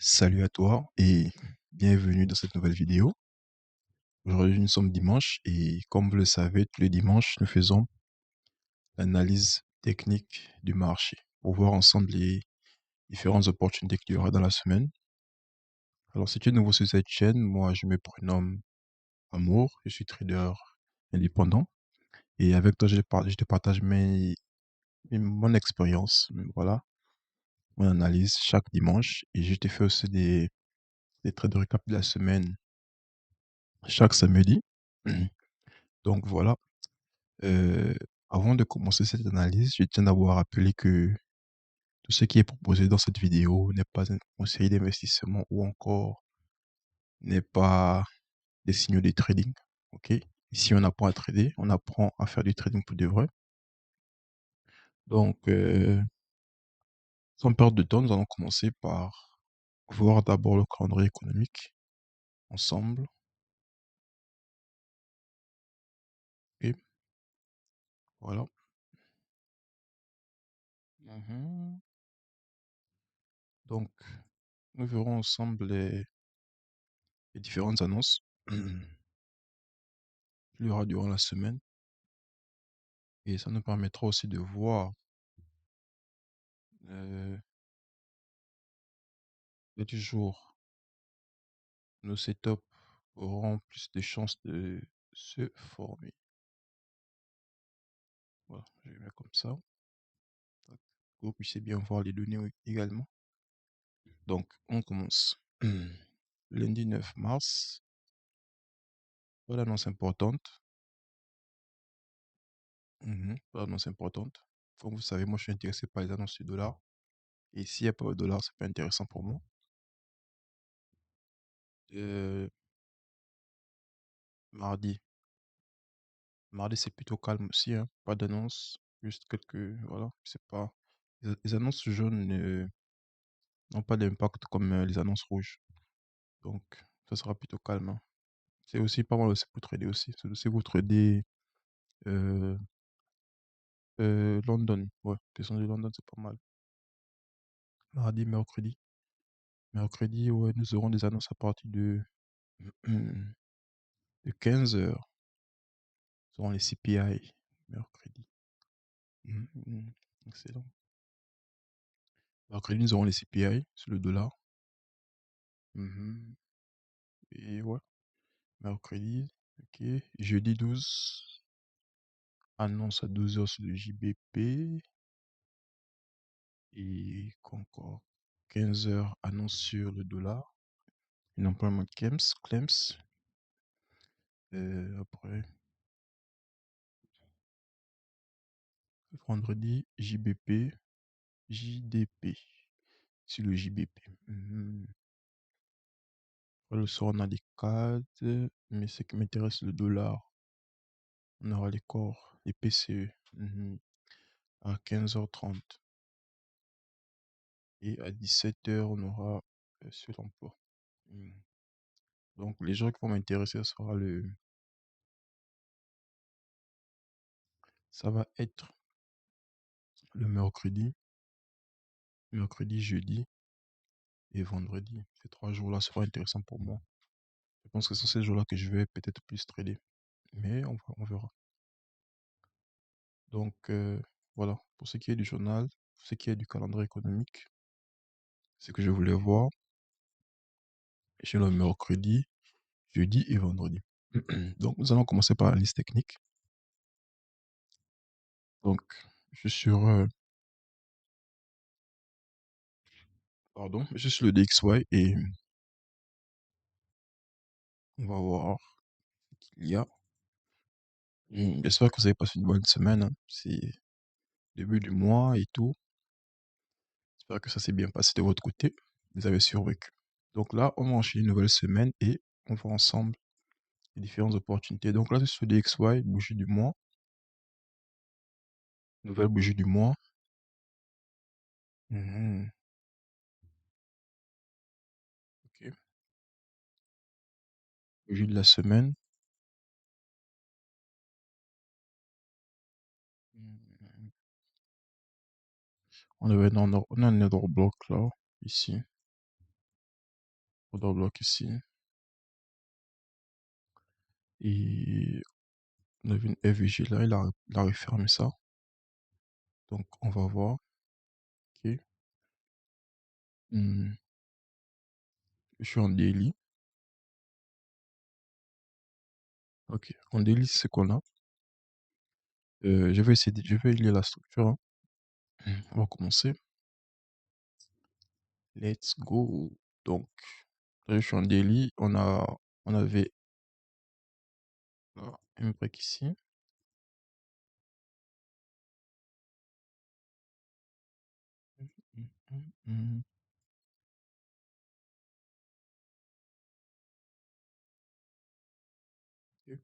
Salut à toi et bienvenue dans cette nouvelle vidéo. Aujourd'hui, nous sommes dimanche et comme vous le savez, tous les dimanches, nous faisons l'analyse technique du marché pour voir ensemble les différentes opportunités qu'il y aura dans la semaine. Alors, si tu es nouveau sur cette chaîne, moi, je me prénomme Amour, je suis trader indépendant et avec toi, je te partage mon expérience, voilà, mon analyse chaque dimanche et je te fais aussi des traits de récap de la semaine chaque samedi. Donc voilà. Euh, Avant de commencer cette analyse, je tiens d'abord à rappeler que tout ce qui est proposé dans cette vidéo n'est pas un conseil d'investissement ou encore n'est pas des signaux de trading. Ok? Ici, on apprend à trader, on apprend à faire du trading pour de vrai. Donc, sans perdre de temps, nous allons commencer par voir d'abord le calendrier économique ensemble. Ok? Voilà. Mhm. Donc, nous verrons ensemble les différentes annonces qu'il y aura durant la semaine. Et ça nous permettra aussi de voir euh, du jour, nos setups auront plus de chances de se former. Voilà, je vais mettre comme ça. Tac. Que vous puissiez bien voir les données également. Donc, on commence. Lundi 9 mars, pas d'annonce importante. Pas d'annonce importante. Comme vous savez, moi je suis intéressé par les annonces du dollar. Et s'il n'y a pas de dollar, c'est pas intéressant pour moi. Euh, mardi. Mardi, c'est plutôt calme aussi, hein. Pas d'annonce. Juste quelques. Voilà. C'est pas. Les annonces jaunes n'ont pas d'impact comme les annonces rouges. Donc, ça sera plutôt calme, hein. C'est aussi pas mal aussi pour trader aussi. C'est aussi pour trader euh, London. Ouais, question de London, c'est pas mal. Mardi, mercredi. Mercredi, ouais, nous aurons des annonces à partir de 15 heures. Nous aurons les CPI mercredi. Excellent. Mercredi, nous aurons les CPI sur le dollar. Mhm. Et ouais, mercredi, ok. Jeudi 12, annonce à 12 heures sur le JBP. Et encore 15 heures, annonce sur le dollar. Unemployment claims. Après, vendredi, JDP. Sur le JBP. Après, le soir, on a les cadres. Mais ce qui m'intéresse, c'est le dollar. On aura les corps, les PCE. À 15h30. Et à 17h, on aura sur l'emploi. Mhm. Donc, les gens qui vont m'intéresser, ça va être le mercredi, jeudi et vendredi. Ces 3 jours-là seront intéressants pour moi. Je pense que ce sont ces jours-là que je vais peut-être plus trader. Mais on verra. Donc, voilà. Pour ce qui est du journal, pour ce qui est du calendrier économique, ce que je voulais voir, j'ai le mercredi, jeudi et vendredi. Donc, nous allons commencer par la liste technique. Donc, je suis sur, je suis sur le DXY et on va voir ce qu'il y a. J'espère que vous avez passé une bonne semaine, hein. C'est début du mois et tout. J'espère que ça s'est bien passé de votre côté. Vous avez survécu. Donc là, on va enchaîner une nouvelle semaine et on va ensemble les différentes opportunités. Donc là, c'est sur DXY, bougie du mois. Nouvelle bougie du mois. Mhm. Ok. Bougie de la semaine. Mhm. On a un order block là, ici. Order block ici. Et on avait une FVG là, il a refermé ça. Donc, on va voir. Ok. Hmm, je suis en daily. Ok. En daily, c'est ce qu'on a. Je vais lire la structure, hein. On va commencer. Let's go. Donc, là, je suis en daily. On avait un break ici. Ok.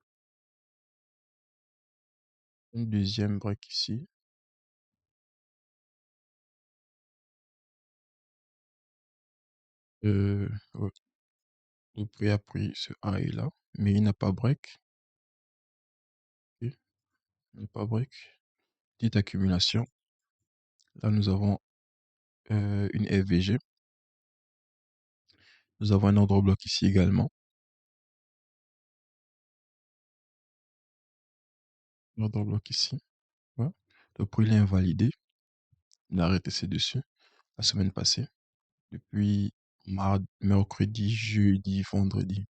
Une deuxième break ici. Ouais, le prix a pris ce high là, mais il n'a pas break. Ok. Il n'a pas break. Petite accumulation. Là, nous avons une FVG. Nous avons un ordre bloc ici également. Ordre bloc ici. Ouais. Le prix il est invalidé. Il a arrêté ses dessus la semaine passée. Depuis mercredi, jeudi, vendredi.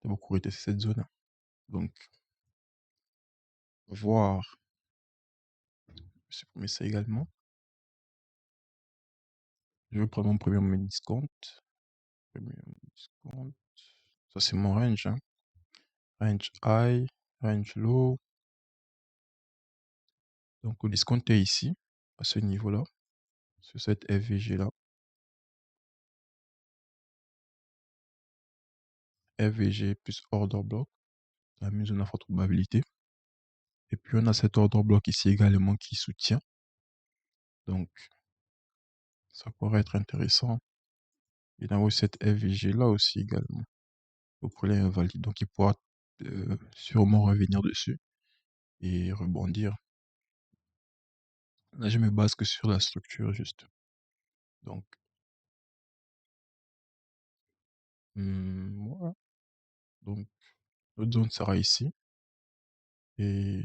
Il a beaucoup retesté cette zone. Donc, voir. Je supprimer ça également. Je vais prendre mon premier moment discount. Premium discount. Ça, c'est mon range, hein. Range high, range low. Donc, le discount est ici, à ce niveau-là, sur cette FVG-là. FVG plus order block, la mise en forte probabilité. Et puis, on a cet order block ici également qui soutient. Donc, ça pourrait être intéressant. Et dans cette FVG-là aussi également. Le prix est invalide. Donc, il pourra sûrement revenir dessus et rebondir. Là, je me base que sur la structure, juste. Donc, voilà. Donc, l'autre zone sera ici. Et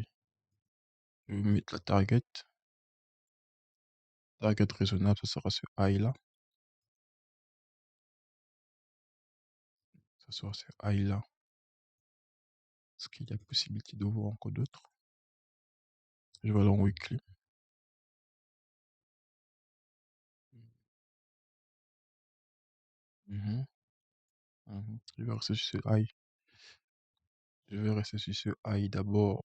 je vais mettre la target. Target raisonnable, ça sera ce high là. Ça sera ce high là. Est-ce qu'il y a possibilité de voir encore d'autres? Je vais aller en weekly. Mhm, mhm. Je vais rester sur ce high. Je vais rester sur ce high d'abord.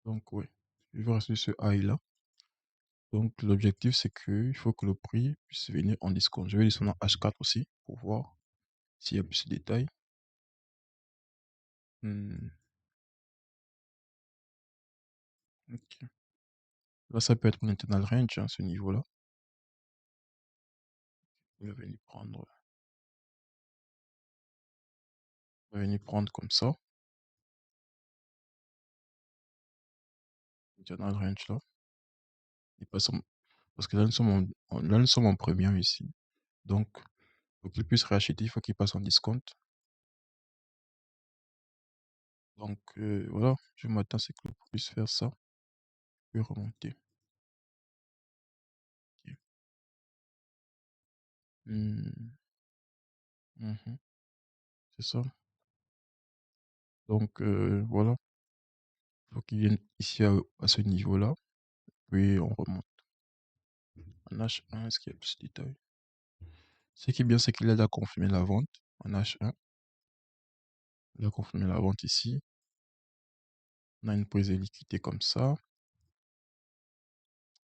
Donc, ouais. Je vais rester sur ce high là. Donc, l'objectif, c'est que il faut que le prix puisse venir en discount. Je vais descendre en H4 aussi pour voir s'il y a plus de détails. Hmm, ok. Là, ça peut être un internal range, hein, ce niveau-là. Je vais venir prendre comme ça. Internal range là. Il passe parce que là, nous sommes en premium ici. Donc, pour qu'il puisse racheter, il faut qu'il passe en discount. Donc, voilà, je m'attends à ce qu'il puisse faire ça. Puis remonter. Ok. Hmm, mhm, c'est ça. Donc, voilà. Il faut qu'il vienne ici à ce niveau-là. Puis on remonte. En H1, est-ce qu'il y a plus de détails? Ce qui est bien, c'est qu'il a déjà confirmé la vente en H1. Il a confirmé la vente ici. On a une prise de liquidité comme ça.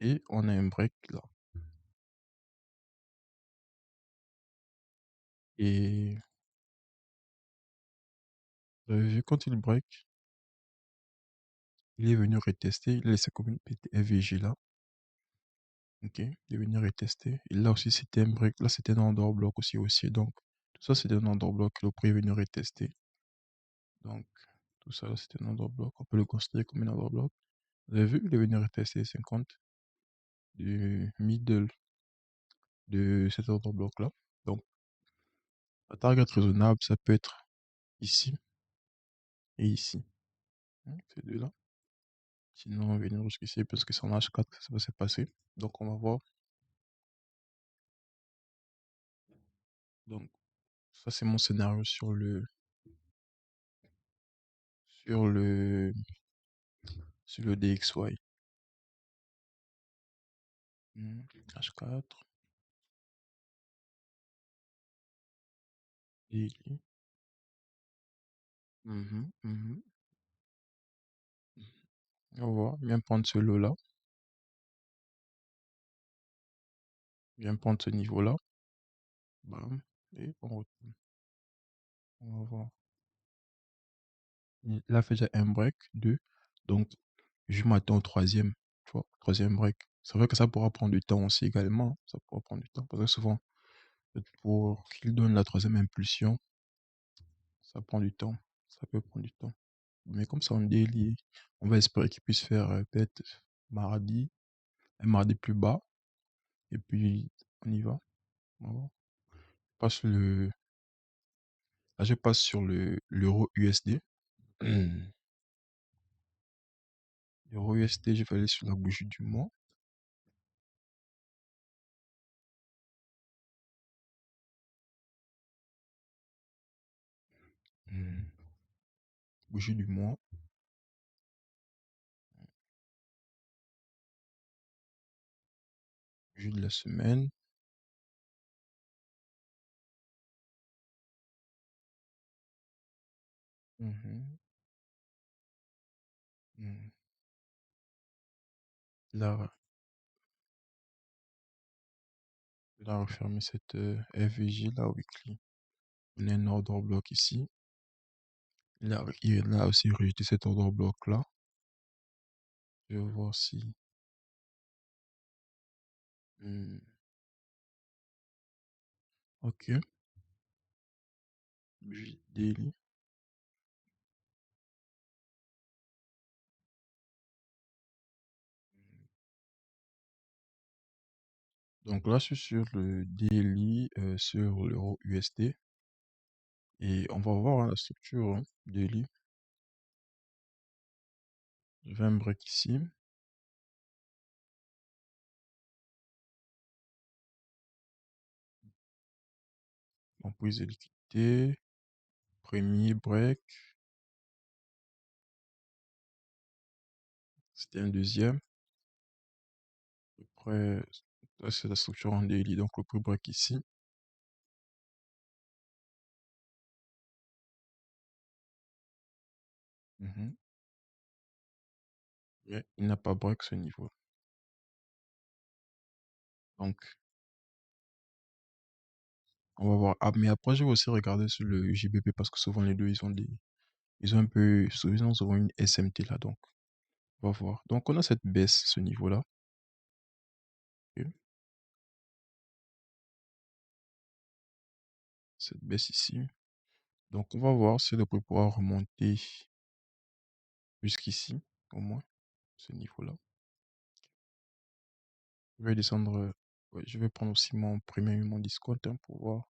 Et on a un break là. Et vous avez vu quand il break, il est venu retester. Il a laissé comme une petite FVG là. Ok, il est venu retester. Et là aussi, c'était un break. Là, c'était un under block aussi. Donc, tout ça, c'était un under block. Le prix est venu retester. Donc, Tout ça, là, c'était un order block. On peut le considérer comme un order block. Vous avez vu le venir tester 50 du middle de cet order block-là. Donc, la target raisonnable, ça peut être ici et ici. Ces deux-là. Sinon, on va venir jusqu'ici parce que c'est en H4 que ça va se passer. Donc, on va voir. Donc, ça, c'est mon scénario sur le, sur le DXY. H4, daily. On va voir. Bien prendre ce lot-là. Bien prendre ce niveau-là. Bam. Et on retourne. On va voir. Là, fait déjà un break, deux. Donc, je m'attends au troisième. Tu vois, troisième break. C'est vrai que ça pourra prendre du temps aussi également. Ça pourra prendre du temps. Parce que souvent, pour qu'il donne la troisième impulsion, ça prend du temps. Ça peut prendre du temps. Mais comme ça, on daily, on va espérer qu'il puisse faire peut-être mardi, un mardi plus bas. Et puis, on y va. On va voir. Passe Là, je passe sur l'euro USD. L'euro USD, je vais aller sur la bougie du mois. Hmm. Bougie du mois. Bougie de la semaine. Mhm. Hmm. Là, là, refermer cette FVG là, weekly. On a un order block ici. Là, il a aussi rejeté cet order block là. Je vais voir si. Hmm. Ok. Bougie daily. Donc là, je suis sur le daily, sur l'euro USD. Et on va voir hein, la structure hein, daily. Je vais un break ici. En prise de liquidité. Premier break. C'était un deuxième. Après, là, c'est la structure en daily. Donc le pre-break ici. Mhm. Mais il n'a pas break ce niveau. Donc, on va voir. Ah, mais après, je vais aussi regarder sur le JBP parce que souvent les deux, ils ont un peu, ils ont souvent une SMT là. Donc, on va voir. Donc, on a cette baisse, ce niveau-là. Ok. Cette baisse ici. Donc, on va voir si elle peut pouvoir remonter jusqu'ici, au moins, ce niveau-là. Je vais descendre, ouais, je vais prendre aussi mon premier et mon discount hein, pour voir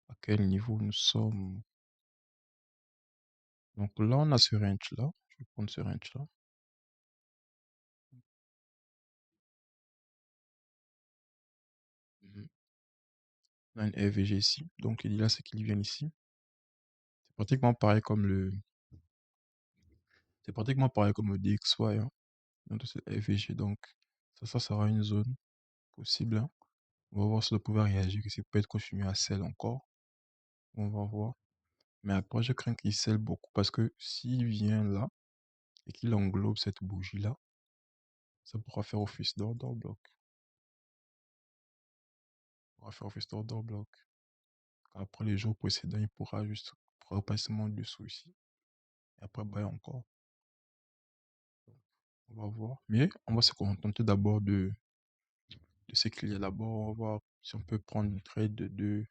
à quel niveau nous sommes. Donc là, on a ce range-là. Je vais prendre ce range-là. Mhm. On a une FVG ici. Donc, il dit là, c'est qu'il vient ici. C'est pratiquement pareil comme c'est pratiquement pareil comme le DXY, hein. Donc, c'est FVG. Donc, ça sera une zone possible, hein. On va voir si le pouvoir réagir, que ça peut être continué à sell encore. On va voir. Mais après, je crains qu'il sell beaucoup parce que s'il vient là et qu'il englobe cette bougie-là, ça pourra faire office d'order block. On va faire office d'order block. Après, les jours précédents, il pourra juste repasser mon dessous ici. Et après, bah, encore. On va voir. Mais on va se contenter d'abord de ce qu'il y a d'abord. On va voir si on peut prendre une trade de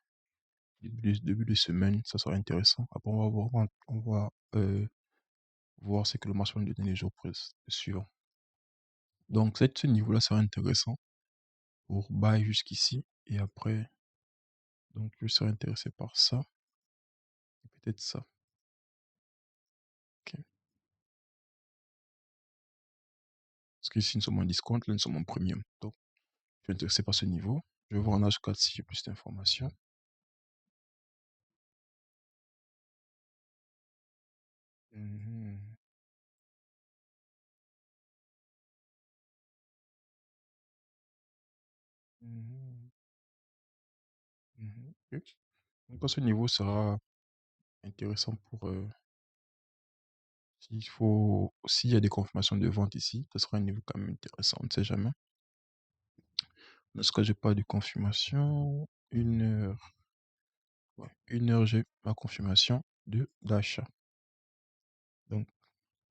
début de semaine. Ça sera intéressant. Après, on va voir. On va voir ce que le match va nous donner les jours suivants. Donc, ce niveau-là sera intéressant pour bail jusqu'ici. Et après, donc, je serai intéressé par ça. Et peut-être ça. Ok. Parce qu'ici, nous sommes en discount, là, nous sommes en premium. Donc, je suis intéressé par ce niveau. Je vais voir en H4 si j'ai plus d'informations. Mhm, mhm, mhm. Ok. Donc, ce niveau sera intéressant pour s'il y a des confirmations de vente ici, ce sera un niveau quand même intéressant, on ne sait jamais. Dans ce cas, j'ai pas de confirmation. 1 heure. Ouais, 1 heure, j'ai ma confirmation d'achat. Donc,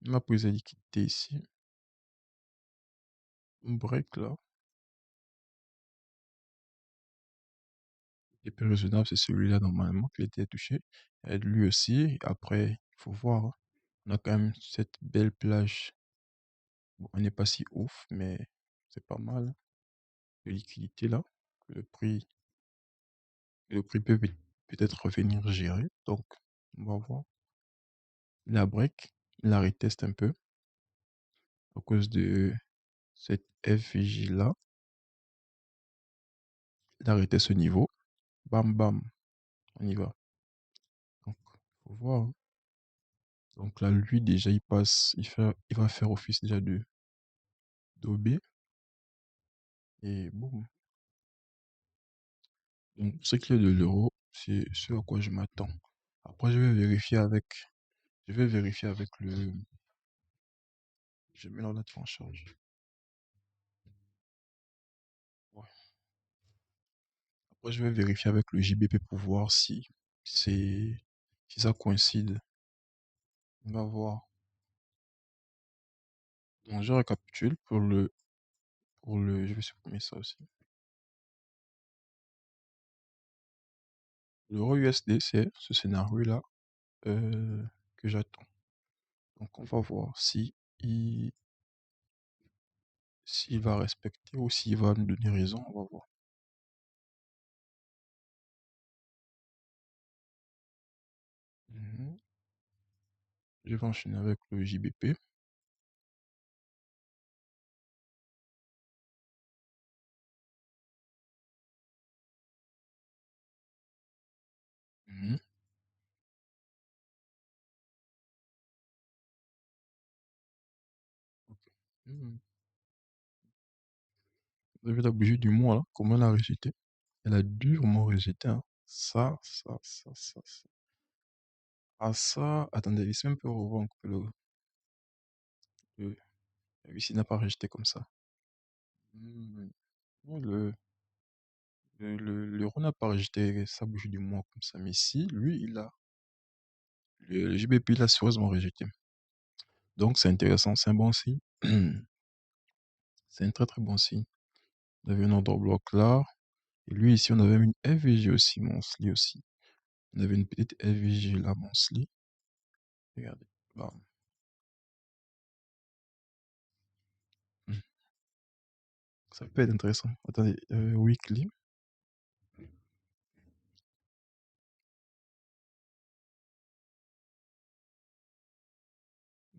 ma prise de liquidité ici. Un break là. Les plus raisonnable, c'est celui-là normalement qui a été touché. Et lui aussi. Après, il faut voir, hein. On a quand même cette belle plage. Bon, on n'est pas si ouf, mais c'est pas mal de liquidité là. Le prix, le prix peut-être revenir gérer. Donc, on va voir. La break, la reteste un peu à cause de cette FJ là. Il a arrêté ce niveau. Bam bam, on y va. Donc, faut voir, hein. Donc là, lui déjà, il passe, il va faire office déjà de d'OB. Et boum. Donc, ce qui est de l'euro, c'est ce à quoi je m'attends. Après, je vais vérifier avec je mets l'ordinateur en charge. Ouais. Après, je vais vérifier avec le JBP pour voir c'est, si ça coïncide. On va voir. Donc, je récapitule je vais supprimer ça aussi. L'euro USD, c'est ce scénario-là que j'attends. Donc, on va voir s'il va respecter ou s'il va nous donner raison. On va voir. Mhm. Je vais enchaîner avec le JBP. Mhm. Ok. Mhm. Vous avez la bougie du mois, là, comment elle a rejeté? Elle a durement rejeté, hein. Ça. Ah, ça, attendez, laissez même pas revoir encore le, ici n'a pas rejeté comme ça. Mhm. Ouais, l'euro n'a pas rejeté sa bougie du mois comme ça, mais si, lui, le JBP, il a sérieusement rejeté. Donc, c'est intéressant, c'est un bon signe. C'est un très très bon signe. On avait un ordre bloc là. Et lui, ici, on avait une FVG aussi, monthly aussi. On avait une petite FVG là, monthly. Regardez. Bam. Hmm. Ça peut être intéressant. Attendez, weekly.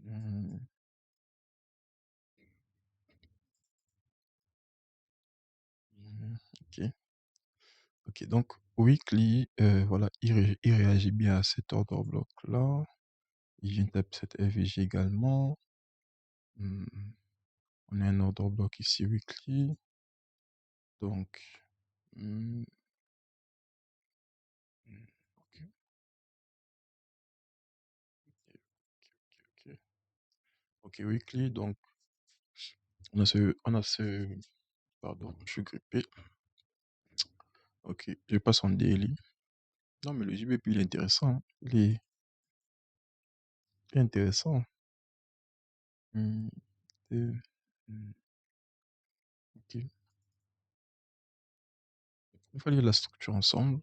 Hmm, ok. Ok, donc weekly, voilà, il réagit bien à cet order bloc là. Il vient taper cette FVG également. Hmm, on a un order bloc ici weekly. Donc, hmm, hmm, ok, ok. Ok, weekly, donc pardon, je suis grippé. Ok, je passe en daily. Non, mais le JBP, il est intéressant, hein. Il est intéressant. Hmm, euh, hmm, ok. Il fallait la structure ensemble.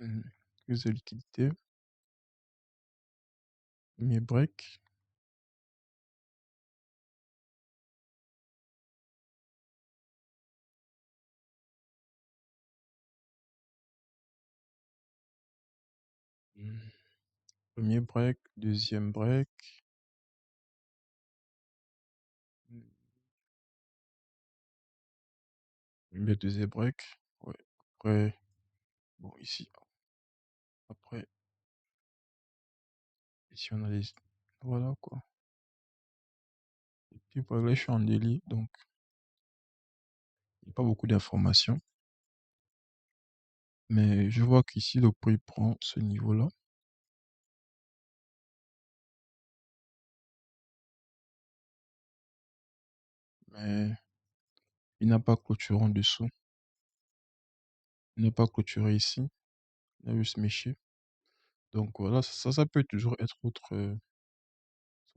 Mmh. Plus de liquidité. Premier break. Mmh. Premier break, deuxième break. Mmh. Le deuxième break. Ouais. Après, bon, après, ici, on a les. Voilà quoi. Et puis, voilà, là, je suis en délit, donc il n'y a pas beaucoup d'informations. Mais je vois qu'ici, le prix prend ce niveau-là. Mais il n'a pas clôturé en dessous. Il n'a pas clôturé ici. Il a juste méché. Donc voilà, ça peut toujours être autre.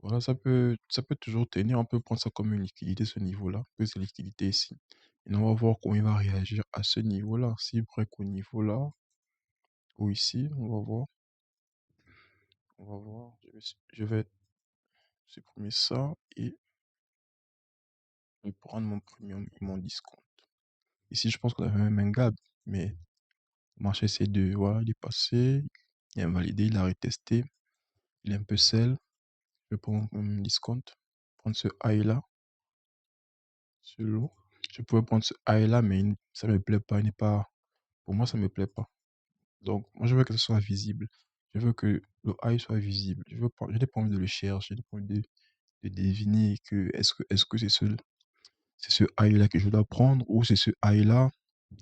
Voilà, ça peut toujours tenir. On peut prendre ça comme une liquidité, ce niveau-là. Plus de liquidité ici. Et on va voir comment il va réagir à ce niveau-là. S'il break au niveau-là, ou ici, on va voir. On va voir. Je vais supprimer ça et je vais prendre mon premium et mon discount. Ici, je pense qu'on avait même un gap, mais le marché essaie de, voilà, il est passé, il a invalidé, il a retesté, il est un peu sell. Je vais prendre mon discount, prendre ce high là, ce low. Je pourrais prendre ce high là, mais ça me plaît pas, il n'est pas, pour moi, ça me plaît pas. Donc, moi, je veux que ce soit visible. Je veux que le high soit visible. Je n'ai pas envie de le chercher, je n'ai pas envie de deviner que est-ce que c'est ce high là que je dois prendre ou c'est ce high là.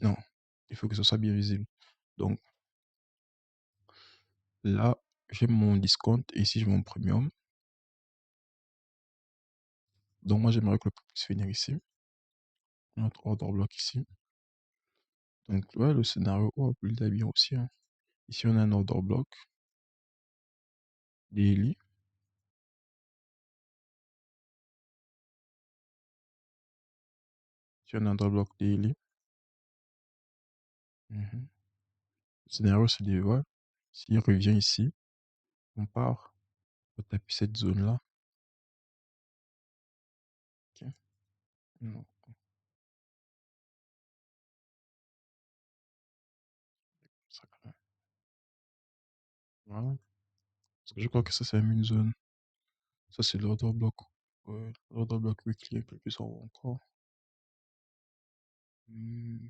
Non, il faut que ce soit bien visible. Donc là, j'ai mon discount et ici j'ai mon premium. Donc moi j'aimerais que le prix puisse finir ici. Notre order block ici. Donc ouais, le scénario il est bien aussi, hein. Ici on a un order block. Daily. Ici on a un order block daily. Mhm. Le scénario c'est de ouais. S'il revient ici, on part. On va taper cette zone là. Ok. Non, ça quand même. Voilà. Parce que je crois que ça c'est une zone. Ça c'est l'order block. Ouais, l'order block weekly un peu plus en haut encore. Hmm.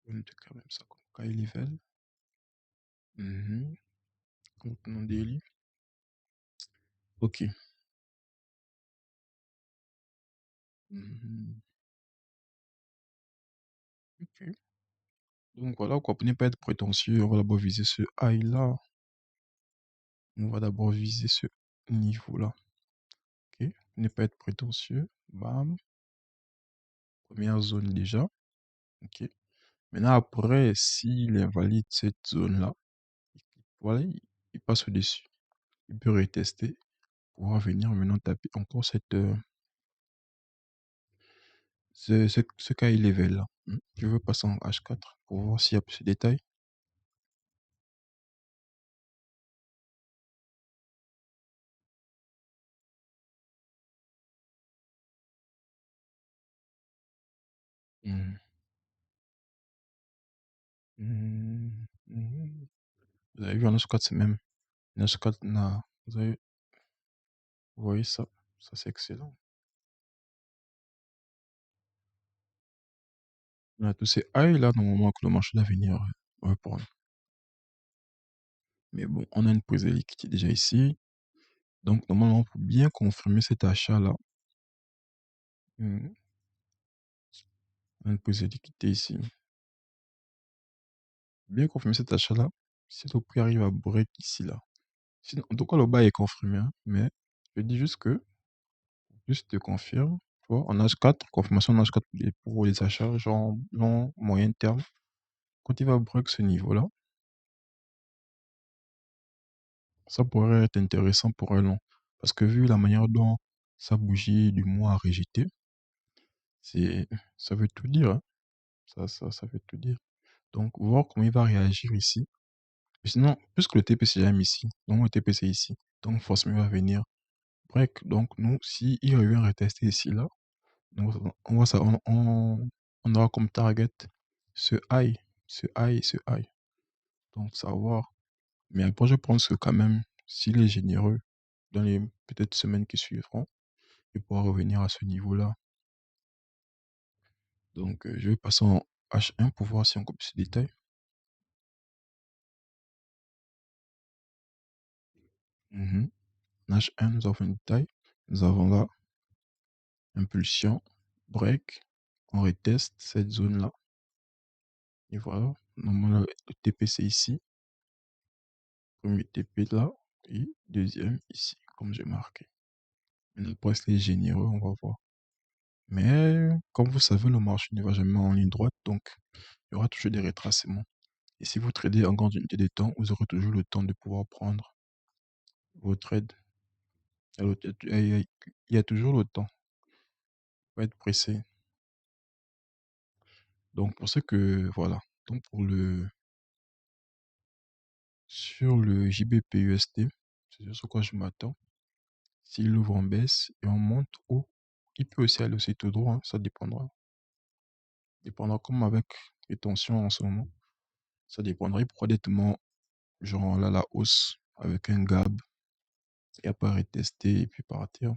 On noter quand même ça comme high level. Mhm. Contenant daily. Ok. Mhm. Ok. Donc voilà quoi, pour ne pas être prétentieux, on va d'abord viser ce high là. On va d'abord viser ce niveau là. Ok. Pour ne pas être prétentieux. Bam. Première zone déjà. Ok. Maintenant après, s'il invalide cette zone là, voilà, il passe au-dessus. Il peut retester pour revenir maintenant taper encore ce high level là. Je veux passer en H4 pour voir s'il y a plus de détails. Mhm. Mhm. Mhm. Vous avez vu en H4, c'est même. En H4, vous voyez ça? Ça, c'est excellent. On a tous ces high là, normalement, que le marché d'avenir va prendre. Mais bon, on a une prise de liquidité déjà ici. Donc, normalement, pour bien confirmer cet achat là, on a une prise de liquidité ici. Bien confirmer cet achat là, si le prix arrive à break ici là. Sinon, en tout cas, le bas est confirmé, hein, mais je dis juste que, juste te confirme, tu vois, en H4, confirmation en H4 pour les achats, genre long, moyen terme. Quand il va break ce niveau là, ça pourrait être intéressant pour un long. Parce que vu la manière dont sa bougie du mois a rejeté, ça veut tout dire, hein. Ça veut tout dire. Donc, voir comment il va réagir ici. Sinon, puisque le TPC est jamais ici, donc le TPC est ici, donc forcément il va venir break. Donc, nous, si il revient retester ici, là, donc, on aura comme target ce high, ce high, ce high. Donc, savoir. Mais après, je pense que quand même, s'il est généreux dans les peut-être semaines qui suivront, il pourra revenir à ce niveau-là. Donc, je vais passer en H1 pour voir si on copie ce détail. Mhm. En H1, nous avons une taille. Nous avons là impulsion, break. On reteste cette zone-là. Et voilà. Normalement, le TP, c'est ici. Premier TP là. Et deuxième ici, comme j'ai marqué. Maintenant, pour rester généreux, on va voir. Mais, comme vous savez, le marché ne va jamais en ligne droite. Donc, il y aura toujours des retracements. Et si vous tradez en grande unité de temps, vous aurez toujours le temps de pouvoir prendre vos trades. Alors, il y a toujours le temps. Faut être pressé. Donc, pour ce que, voilà. Donc, sur le JBPUSD, c'est sur quoi je m'attends. S'il ouvre en baisse et on monte haut, il peut aussi aller aussi tout droit, hein, ça dépendra. Dépendra comme avec les tensions en ce moment. Ça dépendra. Il pourra être genre là, la hausse avec un gap et après retester et puis partir.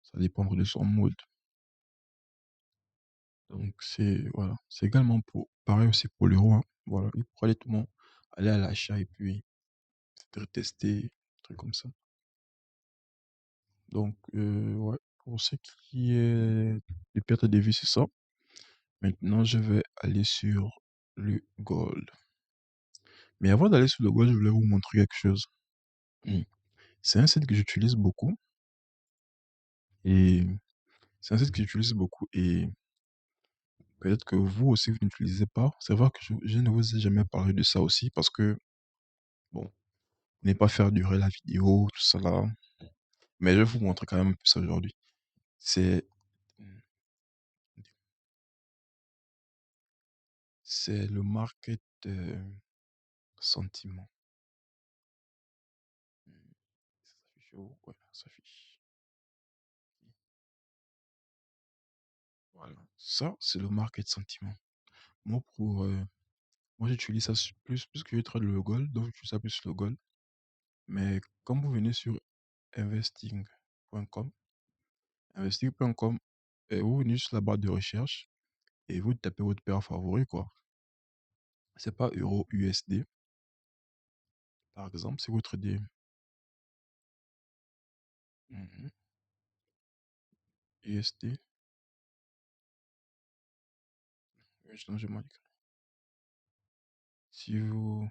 Ça dépendra de son mode. Donc, voilà. C'est également pareil aussi pour l'euro, hein. Voilà. Il pourra aller à l'achat et puis retester, truc comme ça. Donc, ouais, pour ce qui est des pertes de vue, c'est ça. Maintenant, je vais aller sur le gold. Mais avant d'aller sur le gold, je voulais vous montrer quelque chose. Hmm. C'est un site que j'utilise beaucoup. Et c'est un site que j'utilise beaucoup. Et peut-être que vous aussi, vous n'utilisez pas. C'est vrai que je ne vous ai jamais parlé de ça aussi parce que, bon, ne pas faire durer la vidéo, tout ça là. Mais je vais vous montrer quand même un peu ça aujourd'hui. C'est c'est le market sentiment. Ça s'affiche où? Ouais, ça s'affiche. Voilà. Ça, c'est le market sentiment. Moi, moi j'utilise ça plus que je trade le gold, donc j'utilise ça plus le gold. Mais quand vous venez sur investing.com, investing.com, vous venez sur la barre de recherche et vous tapez votre paire favori, quoi. C'est pas euro USD, par exemple, si vous tradez mhm, USD, je m'en écris. Si vous.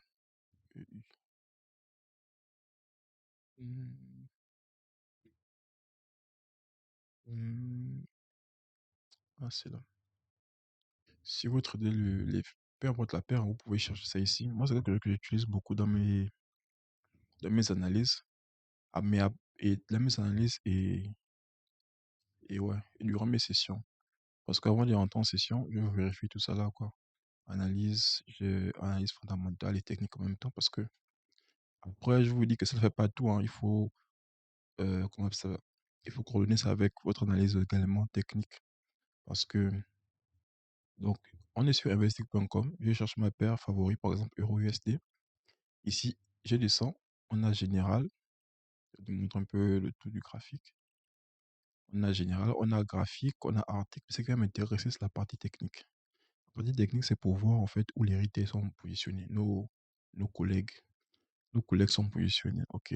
Hmm, hmm, ah, c'est là. Si vous tradez peu importe la paire, vous pouvez chercher ça ici. Moi, c'est quelque chose que j'utilise beaucoup dans mes analyses. Ah, et dans mes analyses et ouais, et durant mes sessions. Parce qu'avant d'y rentrer en session, je vérifie tout ça là, quoi. Analyse fondamentale et technique en même temps. Parce que après, je vous dis que ça ne fait pas tout, hein. Comment on appelle ça? Il faut coordonner ça avec votre analyse également technique. Parce que, donc, on est sur investing.com. Je cherche ma paire favori, par exemple, Euro-USD. Ici, je descends. On a général. Je vous montre un peu le tout du graphique. On a général, on a graphique, on a article. Ce qui va m'intéresser, c'est la partie technique. La partie technique, c'est pour voir en fait où les retails sont positionnés. Nos collègues. Nos collègues sont positionnés. OK.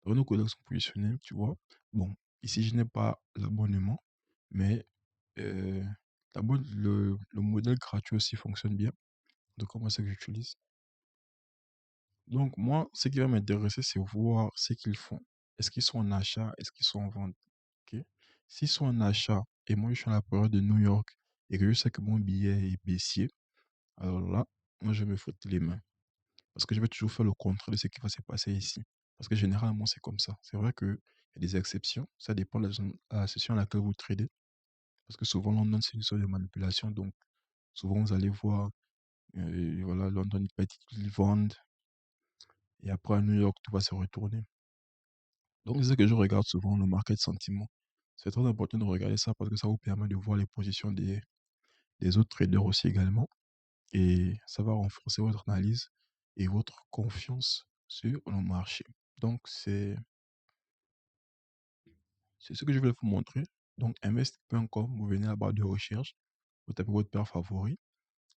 Alors, nos collègues sont positionnés, tu vois. Bon, ici, je n'ai pas l'abonnement, mais euh, le modèle gratuit aussi fonctionne bien. Donc, comment c'est que j'utilise? Donc, moi, ce qui va m'intéresser, c'est voir ce qu'ils font. Est-ce qu'ils sont en achat? Est-ce qu'ils sont en vente? Ok. S'ils sont en achat et moi, je suis à la période de New York et que je sais que mon billet est baissier, alors là, moi, je vais me frotter les mains. Parce que je vais toujours faire le contraire de ce qui va se passer ici. Parce que généralement, c'est comme ça. C'est vrai qu'il y a des exceptions. Ça dépend de la session à laquelle vous tradez. Parce que souvent, London, c'est une sorte de manipulation. Donc, souvent, vous allez voir Et voilà, London, ils vendent. Et après, à New York, tout va se retourner. Donc, c'est ça que je regarde souvent, le market sentiment. C'est très important de regarder ça parce que ça vous permet de voir les positions des autres traders aussi également. Et ça va renforcer votre analyse et votre confiance sur le marché. Donc, c'est ce que je vais vous montrer. Donc, invest.com, vous venez à la barre de recherche, vous tapez votre paire favori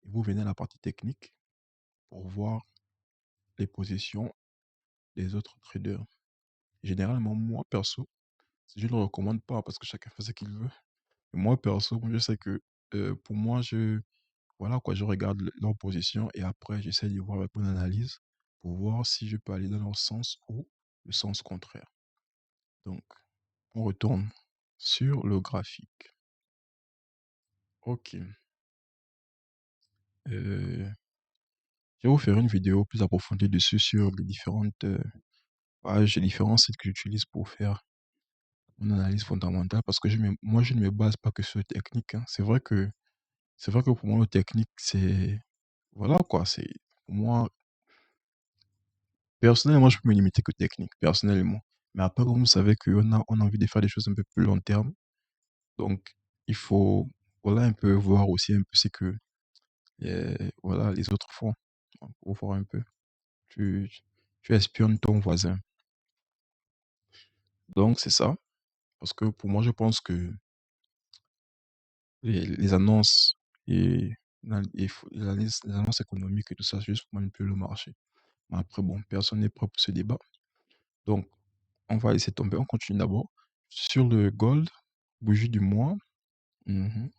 et vous venez à la partie technique pour voir les positions des autres traders. Généralement, moi, perso, je ne le recommande pas parce que chacun fait ce qu'il veut. Mais moi, perso, je sais que pour moi, voilà quoi, je regarde leur position et après, j'essaie de voir avec mon analyse pour voir si je peux aller dans leur sens ou le sens contraire. Donc, on retourne sur le graphique. Ok. Euh, je vais vous faire une vidéo plus approfondie dessus sur les différentes pages, les différents sites que j'utilise pour faire mon analyse fondamentale parce que moi, je ne me base pas que sur le technique, hein. C'est vrai que pour moi, le technique, c'est, voilà quoi, c'est, pour moi, personnellement, je peux me limiter que technique, personnellement. Mais après, comme vous savez qu'on a envie de faire des choses un peu plus long terme, donc il faut, voilà, un peu voir aussi un peu ce que, voilà, les autres font, hein, pour voir un peu. Tu, tu espionnes ton voisin. Donc, c'est ça. Parce que pour moi, je pense que les annonces et les annonces économiques et tout ça, c'est juste pour manipuler le marché. Mais après, bon, personne n'est prêt pour ce débat. Donc, on va laisser tomber. On continue d'abord. Sur le gold, bougie du mois, mhm,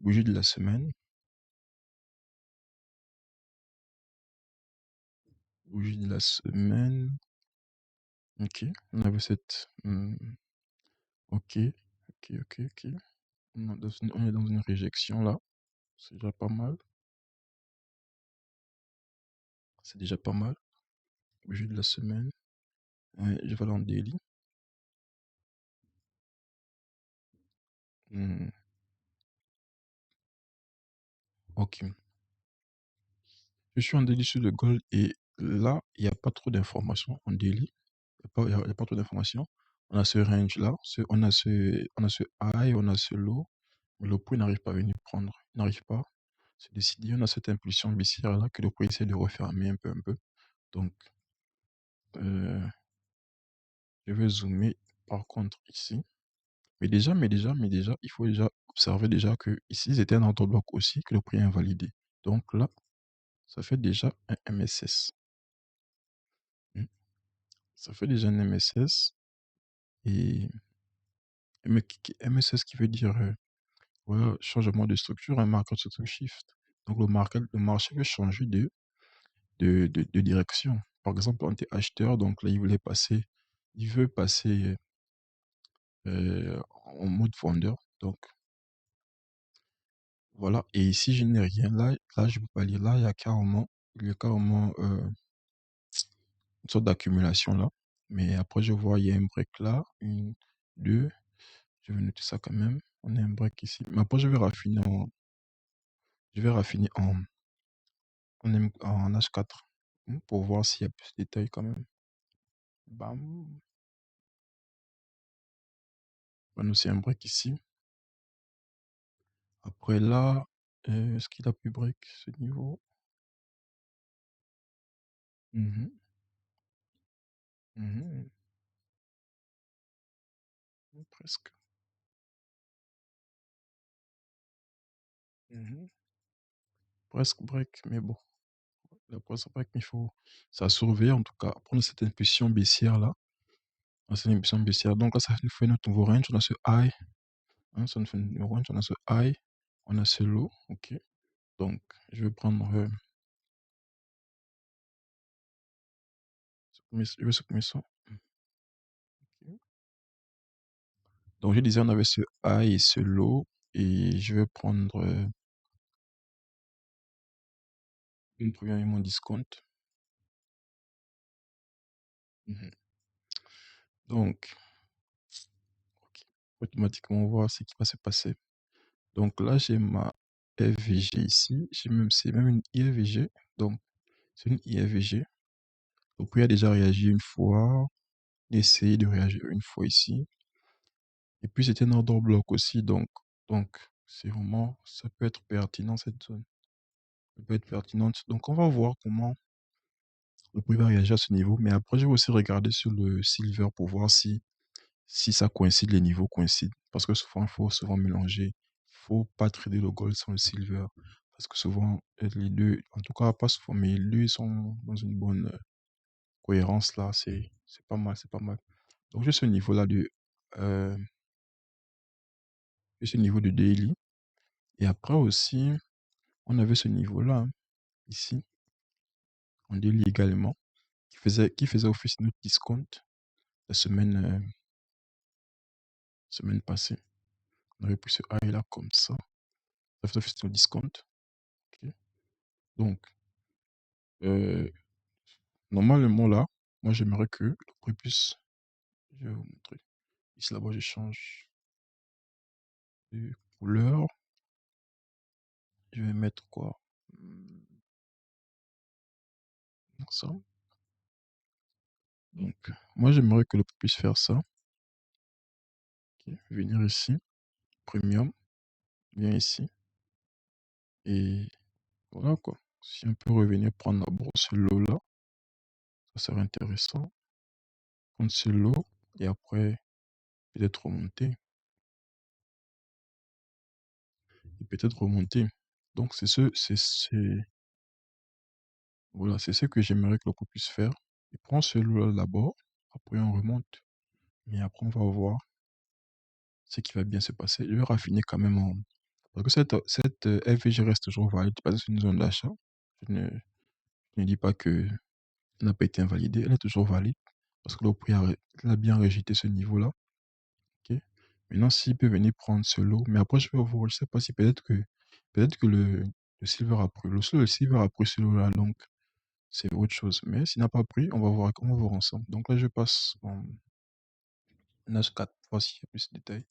bougie de la semaine, bougie de la semaine. Ok, on avait cette. Ok, ok, ok, ok. On est dans une réjection là. C'est déjà pas mal. C'est déjà pas mal. Bougie de la semaine. Ouais, je vais aller en daily. Hmm, ok. Je suis en daily sur le gold et là, il n'y a pas trop d'informations en daily. Il y a pas trop d'informations. On a ce range-là, on a ce high, on a ce low, mais le prix n'arrive pas à venir prendre. Il n'arrive pas. C'est décidé. On a cette impulsion baissière-là que le prix essaie de refermer un peu, un peu. Donc, euh, je vais zoomer par contre ici. Mais déjà, il faut déjà observer déjà que ici, c'était un autre bloc aussi que le prix a invalidé. Donc là, ça fait déjà un MSS. Hmm. Ça fait déjà un MSS. Et MSS qui veut dire voilà, changement de structure, un market structure shift. Donc le marché veut changer de direction. Par exemple, on était acheteur, donc là, il veut passer en mode vendeur. Donc voilà. Et ici, je n'ai rien. Là, je peux pas lire. Là, il y a carrément une sorte d'accumulation là. Mais après, je vois, il y a un break là. Une, deux. Je vais noter ça quand même. On a un break ici. Mais après, je vais raffiner en H4 pour voir s'il y a plus de détails quand même. Bam. On a aussi un break ici. Après là, est-ce qu'il a pu break ce niveau? Mhm, mhm, presque. Mhm, presque break, mais bon. La presque break, mais il faut ça surveiller en tout cas. Prendre cette impulsion baissière là. Cette impulsion baissière. Donc là, ça nous fait notre nouveau range. On a ce high. Hein, ça nous fait notre nouveau range. On a ce high. On a ce low. Ok. Donc, je vais prendre. Je vais supprimer ça. Ok. Donc, je disais, on avait ce high et ce low. Et je vais prendre une première mon discount. Mhm. Donc, ok. Automatiquement, on va voir ce qui va se passer. Donc là, j'ai ma FVG ici. C'est même une IFVG. Donc, c'est une IFVG. Donc, il a déjà réagi une fois. Essayer de réagir une fois ici. Et puis, c'était un order block aussi. Donc c'est vraiment, ça peut être pertinent cette zone. Ça peut être pertinente. Donc, on va voir comment le prix va réagir à ce niveau. Mais après, je vais aussi regarder sur le silver pour voir si ça coïncide, les niveaux coïncident. Parce que souvent, il faut souvent mélanger. Il faut pas trader le gold sans le silver. Parce que souvent, les deux, en tout cas, pas souvent, mais les deux sont dans une bonne cohérence là. C'est pas mal, c'est pas mal. Donc, j'ai ce niveau-là euh, j'ai ce niveau de daily. Et après aussi, on avait ce niveau-là, hein, ici, en daily également, qui faisait office de notre discount la semaine passée. On aurait pris ce high là comme ça. Ça faisait office de notre discount. Ok. Donc, euh, normalement là, moi j'aimerais que le prix puisse. Je vais vous montrer. Ici là-bas, je change de couleur. Je vais mettre quoi? Ça. Donc, moi j'aimerais que le prix puisse faire ça. Ok. Venir ici, premium, bien ici. Et voilà quoi. Si on peut revenir prendre d'abord ce lot là, ça serait intéressant. Prendre ce lot et après peut-être remonter. Et peut-être remonter. Donc voilà, c'est ce que j'aimerais que le coup puisse faire. Il prend ce lot là d'abord, après on remonte. Mais après on va voir ce qui va bien se passer. Je vais raffiner quand même parce que cette FVG reste toujours valide parce que c'est une zone d'achat. Je ne dis pas que elle n'a pas été invalidée, elle est toujours valide parce que le prix a bien rejeté ce niveau-là. Ok. Maintenant, s'il peut venir prendre ce lot, mais après, je vais voir, je sais pas si peut-être que le silver a pris, le silver a pris ce lot-là, donc c'est autre chose. Mais s'il n'a pas pris, on va voir ensemble. Donc là, je passe en H4 pour voir s'il y a plus de détails.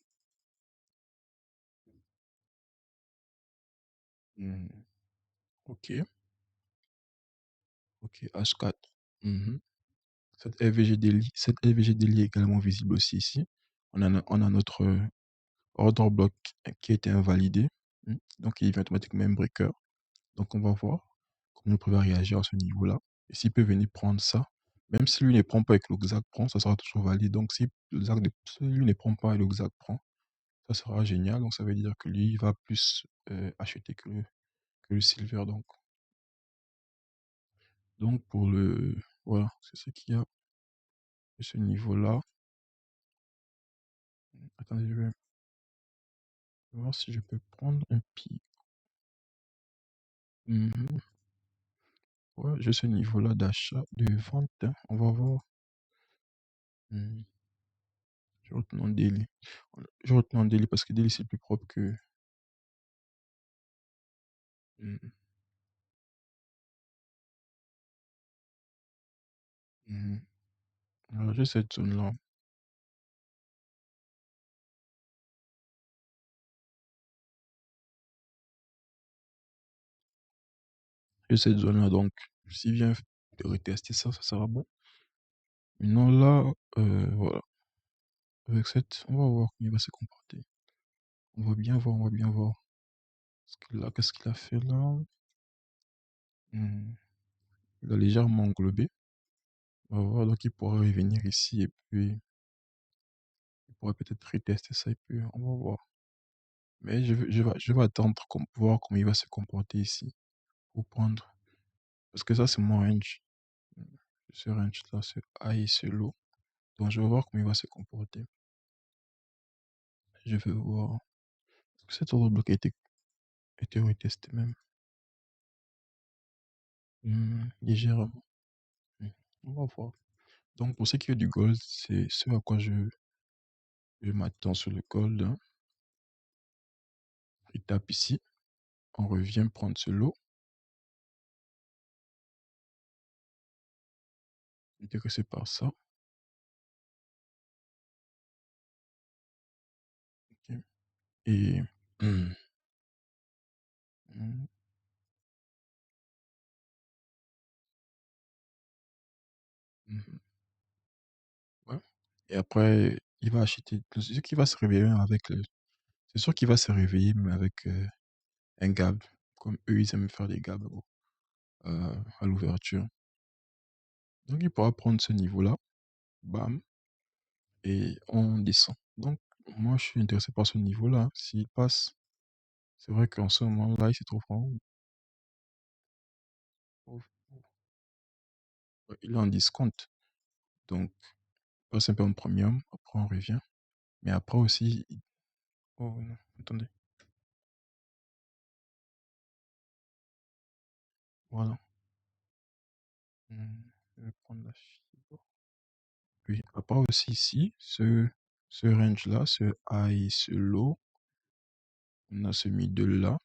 Hmm. Ok, ok, H4. Mhm. Cette LVG daily est également visible aussi ici. On a notre order block qui a été invalidé. Donc, il va automatiquement un breaker. Donc, on va voir comment il va réagir à ce niveau-là. Et s'il peut venir prendre ça, même si lui ne prend pas et que le Xac prend, ça sera toujours valide. Donc, si lui ne prend pas et le Xac prend, ça sera génial. Donc, ça veut dire que lui, il va plus acheter que le silver. Donc pour le. Voilà, c'est ce qu'il y a à ce niveau-là. Attendez, je vais voir si je peux prendre un pic. Mhm. Ouais, j'ai ce niveau-là d'achat, de vente, hein. On va voir. Mhm. Je retourne en daily. Je retourne en daily parce que daily c'est plus propre que. Mhm. Mhm. Alors j'ai cette zone-là. J'ai cette zone-là, donc s'il vient de retester ça, ça sera bon. Maintenant là, voilà. Avec cette, on va voir comment il va se comporter. On va bien voir, on va bien voir. Qu'est-ce qu'il a fait là? Mhm. Il a légèrement englobé. On va voir, donc il pourra revenir ici et puis il pourra peut-être retester ça et puis on va voir. Mais je vais attendre pour voir comment il va se comporter ici pour prendre. Parce que ça, c'est mon range. Ce range-là, ce high et ce low. Donc je vais voir comment il va se comporter. Je vais voir. Est-ce que cet ordre bloc a été retesté même? Légèrement. Hmm, On va voir. Donc pour ce qui est du gold, c'est ce à quoi je m'attends sur le gold, hein. Il tape ici. On revient prendre ce lot. Intéressé par ça. Ok. Et Mhm. Mhm. Ouais. Et après, il va acheter. C'est sûr qu'il va se réveiller avec c'est sûr qu'il va se réveiller, mais avec un gab. Comme eux, ils aiment faire des gabs à l'ouverture. Donc, il pourra prendre ce niveau-là, bam, et on descend. Donc, moi, je suis intéressé par ce niveau-là. S'il passe, c'est vrai qu'en ce moment-là, il se trouve il est en discount. Donc, passe un peu en premium, après on revient. Mais après aussi, oh non, attendez, voilà. Je vais prendre la fibre. Oui, après aussi ici, ce range-là, ce high, ce low, on a ce middle-là.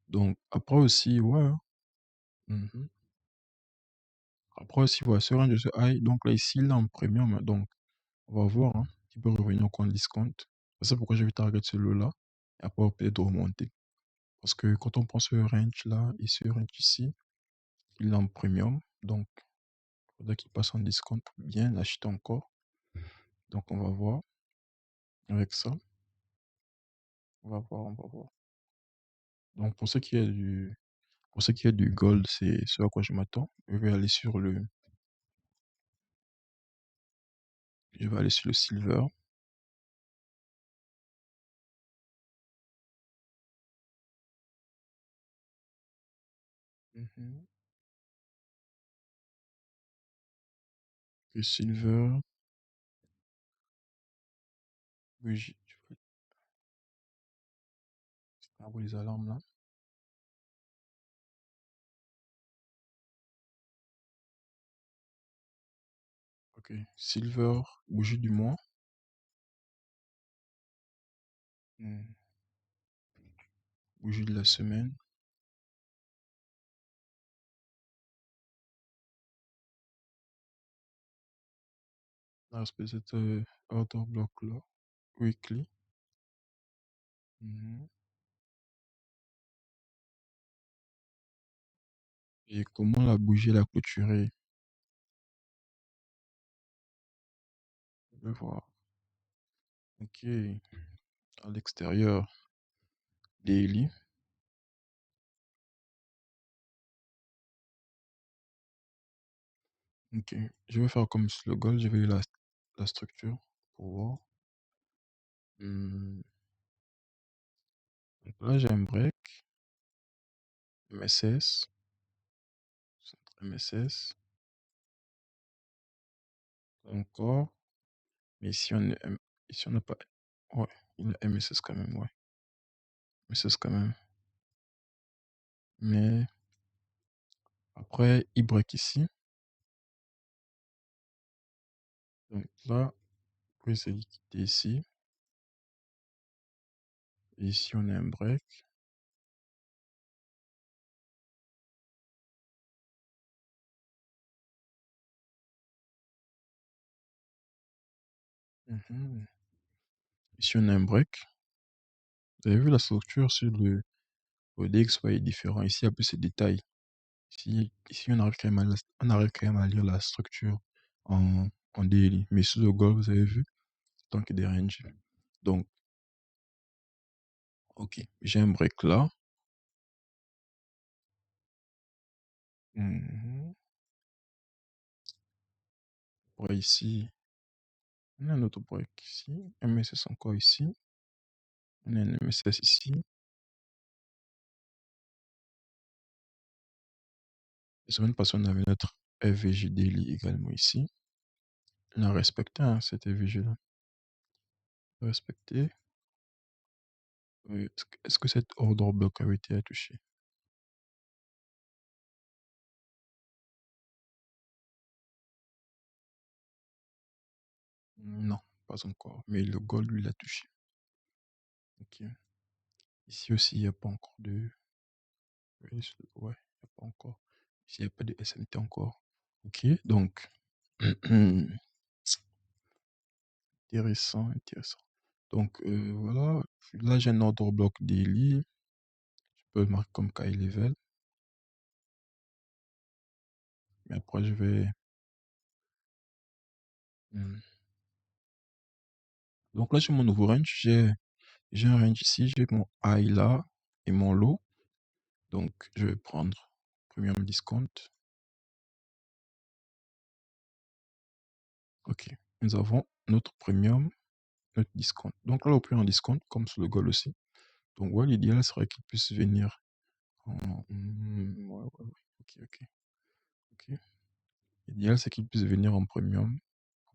Donc, après aussi, ouais, hein. Mhm. Après aussi, voilà, ce range de ce high. Donc là, ici, là, en premium, donc, on va voir, hein, il peut revenir au compte discount. C'est pourquoi je vais target ce low-là. Et après, peut-être remonter. Parce que quand on prend ce range-là et ce range ici, il est en premium. Donc, il faudrait qu'il passe en discount pour bien l'acheter encore. Donc, on va voir avec ça. On va voir, on va voir. Donc, pour ce qui est du gold, c'est ce à quoi je m'attends. Je vais aller sur le silver. Mhm. Le silver. Oui, je vais avoir les alarmes là. Ok. Silver, bougie du mois. Hmm. Bougie de la semaine. La espèce de order block là. Weekly. Mhm. Et comment la bougie l'a clôturée? Je vais voir. Ok. À l'extérieur. Daily. Ok. Je vais faire comme sur le gold. Je vais la structure pour voir. Hmm. Donc là, j'ai un break. MSS. MSS. Encore. Mais ici, on n'a pas. Ouais. Il a MSS quand même. Ouais. MSS quand même. Mais après, il break ici. Donc là, puis c'est liquidé ici. Et ici, on a un break. Mhm. Ici, on a un break. Vous avez vu la structure sur le DXY est différent. Ici, il y a plus ces détails. Ici, on arrive quand même à lire la structure en daily. Mais sur le gold, vous avez vu, tant que des ranges. Donc, ok, j'ai un break là. Mhm. Après, ici, on a un autre break ici. MSS encore ici. On a un MSS ici. La semaine passée, on avait notre FVG daily également ici. On a respecté hein, cet FVG-là. Respecté. Oui. Est-ce que cet order block avait été touché? Non, pas encore. Mais le gold, lui, l'a touché. Ok. Ici aussi, il n'y a pas encore de. Oui, ouais, il n'y a pas encore. Ici, il n'y a pas de SMT encore. Ok, donc. Intéressant, intéressant. Donc, voilà. Là, j'ai un order block daily. peux le marquer comme high level. Mais après, je vais... Hmm. Donc là, j'ai mon nouveau range. J'ai un range ici. J'ai mon high là et mon low. Donc, je vais prendre premium discount. OK. Nous avons notre premium, notre discount. Donc là, le prix en discount, comme sur le gold aussi. Donc, ouais, l'idéal serait qu'il puisse venir ouais, ouais, ouais. OK, OK, OK. L'idéal, c'est qu'il puisse venir en premium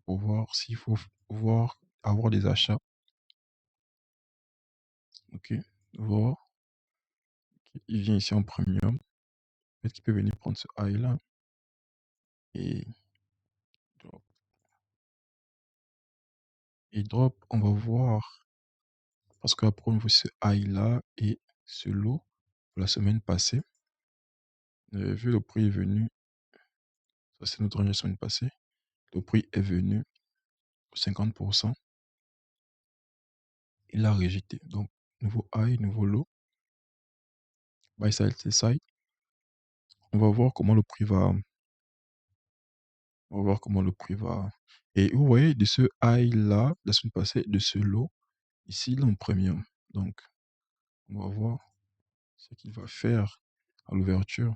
pour voir s'il faut pouvoir avoir des achats. OK. Voir. OK. Il vient ici en premium. Peut-être qu'il peut venir prendre ce high là. Et drop. Et drop, on va voir. Parce qu'après, on voit ce high là et ce low la semaine passée. Vu le prix est venu, ça c'est notre range la semaine passée. Le prix est venu 50%. Il a rejeté. Donc, nouveau high, nouveau low. Buy side, sell side. On va voir comment le prix va. On va voir comment le prix va. Et vous voyez, de ce high là, la semaine passée, de ce low, ici, il est en premium. Donc, on va voir ce qu'il va faire à l'ouverture.